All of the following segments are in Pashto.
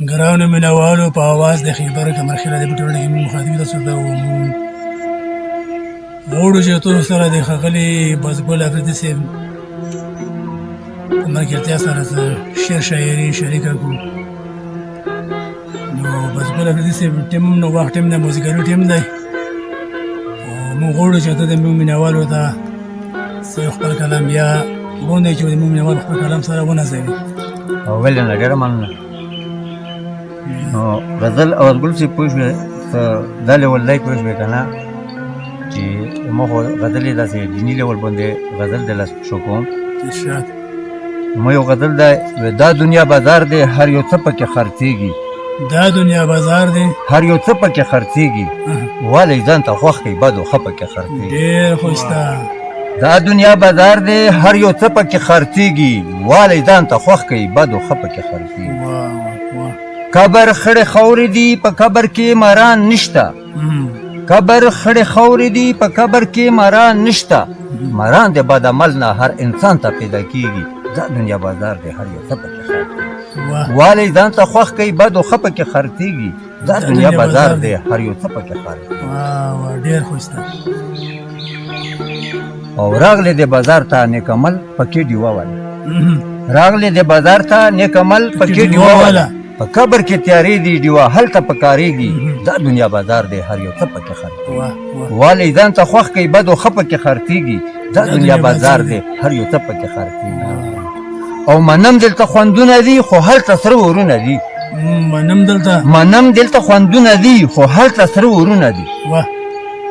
ګرانو مینوالو په اواز د خیبر کمرخیله د بټوله کې موږ مخاطب تاسو ته غوړو چې تاسو سره د ښاغلي بازګل افریدي صاحب په ملګرتیا سره شعر شاعري شریکه کړو. نو بازګل افریدي صاحب ټیم نو وخت ټیم د موسیقالي ټیم دی او موږ غوړو چې ته د موږ مینوالو ته خپل کلام بیا غونډې چې د موږ مینوالو خپل کلام سره ونځوي. ولې نه ډېره مننه. نو غزل او ګل چې پوه شوې دا لیول دی پوه شوې که نه چې ما خو غزل یې داسې دیني لیول باندې غزل د لاس شو کوم. ما یو غزل دی دا دنیا بازار دی هر یو څه پکې خرڅېږي. دا دنیا بازار دی هر یو څه پکې خرڅېږي والی ځان ته خوښ کوي بد و ښه پکې خرڅېږي. ډېر ښایسته. دا دنیا بازار دی هر یو څه پکې خرڅېږي والی ځان ته خوښ کوي بد و ښه پکې خرڅېږي. قبر خړې خاورې دي په قبر کې ماران نشته. قبر خړې خاورې دي په قبر کې ماران نشته. ماران د بد عمل نه هر انسان ته پیدا کېږي. دا دنیا بازار دی هر یو څه پکې خرڅېږي والی ځان ته خوښ کوي بد و ښه پکې خرڅېږي. دا دنیا بازار دی هر یو څه پکې خرڅېږي. ډېر ښایسته. او راغلی د بازار ته نیک عمل پکې ډیوه واله. راغلی د بازار ته نیک عمل پکې ډیوه واله. په قبر کې تیارې دي ډیوه هلته پکارېږي. دا دنیا بازار دی هر یو څه پکې خرڅېږي والی ځان ته خوښ کوي بد و ښه پکې خرڅېږي. دا دنیا بازار دی هر یو څه پکې خرڅېږي. او منم دلته خوندونه دي خو هلته سره ورونه دي. منم دلته خوندونه دي خو هلته سره ورونه دي.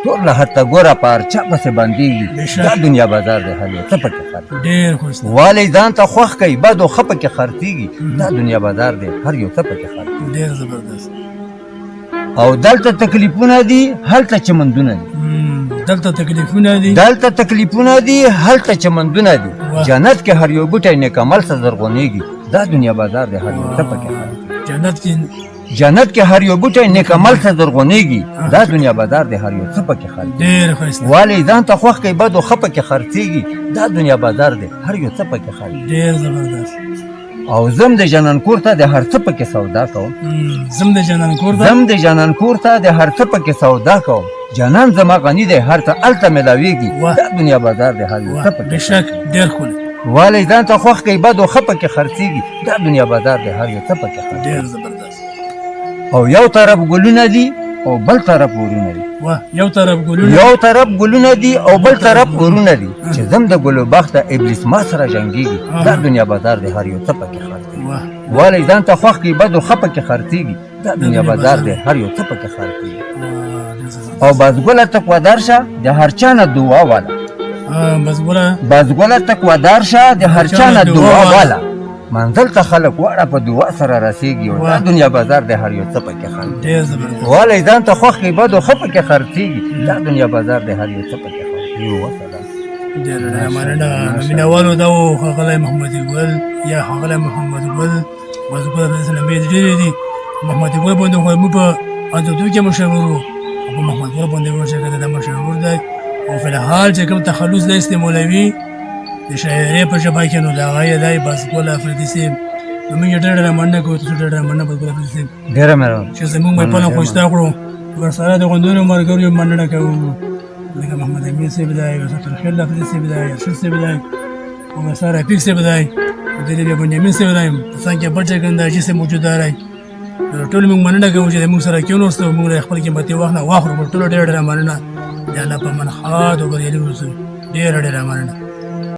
ټول له هرته ګوره په هر چا پسې بندېږي. دا دنیا بازار دی هر یو څه پکې خرڅېږي والی ځان ته خوښ کوي بد و ښه پکې خرڅېږي. دا دنیا بازار دی هر یو څه پکې خرڅېږي. ډېر زبردست. او دلته تکلیفونه دي هلته چمندونه دي. دلته تکلیفونه دي دلته تکلیفونه دي هلته چمندونه دي. جنت کې هر یو بوټی نیک عمل سره زرغونېږي. دا دنیا بازار دی هر یو څه پکې خرڅېږي. جنت کې هر یو بوټی نیک عمل سره زرغونېږي. دا دنیا بازار دی هر یو څه پکې خرڅېږي والی ځان ته خوښ کوي بد و ښه پکې خرڅېږي. دا دنیا بازار دی هر یو څه پکې خرڅېږي. ډېر زبردست. او زم د جنان کور ته د هر څه پکې سودا کوم. زم د جنان کور ته د هر څه پکې سودا کوم. جنان زما غني دی هر څه هلته میلاوېږي. دا دنیا بازار دی هر یو څه پکې بېشک ډېر ښکلی. والی ځان ته خوښ کوي بد و ښه پکې خرڅېږي. دا دنیا بازار دی هر یو څه پکې خرڅېږي. ډېر زبردست. او یو طرف ګلونه دي او بل طرف ورونه دي. یو طرف ګلونه دي او بل طرف ورونه دي. چې زم د ګلو باغ ته ابلیس ما سره جنګېږي. دا دنیا بازار دی هر یو څه پکې خرڅېږي والی ځان ته خوښ کوي بد و ښه پکې خرڅېږي. دا دنیا بازار دی هر یو څه پکې خرڅېږي. او بازګله تقوادار شه د هر چا نه دعا واله. بازګله تقوادار شه د هر چا نه دعا واله. منزل ته خلک واړه په دعا سره رسېږي. دا دنیا بازار دی هر یو څه پکې خرڅېږي والی ځان ته خوښ کوي بد و ښه پکې خرڅېږي. دا دنیا بازار دی هر یو څه پکې خرڅېږي. وسلام. ډېر مننه. مینوالو دا و ښاغلی محمد ګل یا ښاغلی محمد ګل بازګل نمبې ډېرې دي. محمد ګل باندې خو موږ په انځورتو کې مشهور وو او په محمد ګل باندې ورشکه دا مشهور دی. او فلحال چې کوم تخلص دی استعمالوي د شاعرۍ په ژبه کې نو د هغه یې دی بازګل افریدي صاحب. نو موږ یې ډېره مننه کوو. تاسو ډېره مننه بازګل افریدي صاحب. ډېره مهرباني چې زموږ محفل ښایسته کړو. ورسره د غونډونو ملګرو یې مننه کوو لکه محمد امین صاحب دی ورسره ترخیل افریدي صاحب دی ارشد صاحب دی او ورسره رفیق صاحب دی او دلې بیا بنیامین صاحب دی په څنګ کې بل چکنده چې موجود دی. ټول موږ مننه کوو چې موږ سره کېناستو. موږ خپل قیمتي وخت نه واخلو. ټول ډېره مننه. د الله په امان ښاد او بریالي اوسئ. ډېره مننه.